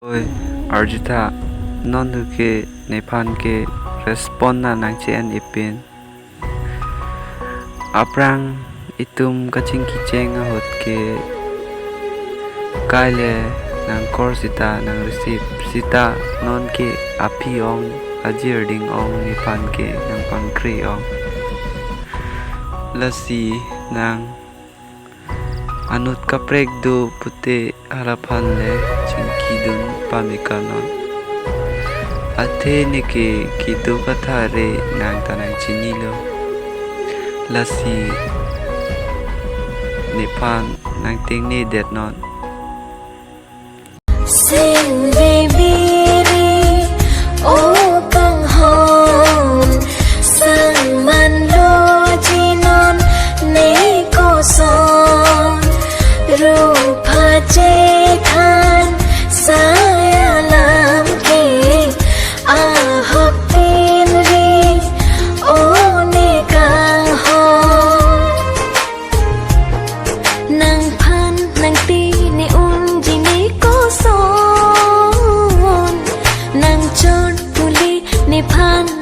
Oi, Arjita, non ke Nepal ke respond na nang chen ipin. Aprang itum kaching kicheng hot ke kaile nang korsita nang receive sita non ke api ong ajir ding ong Nepal ke nang pangkri ong lasi nang anut kaprek do pute harapan le chingkidun pamikanon athe nike kidu kathare nang tanang chinilo lasi Nepal nang ting ni det non Sing baby ô căng hồn sang man lo chi non nei ko son ru pha che than saya lam ke a hop tin ri ô ne căng hồn nang phan nang ti ne un ji ne ko son nang chon puli ne phan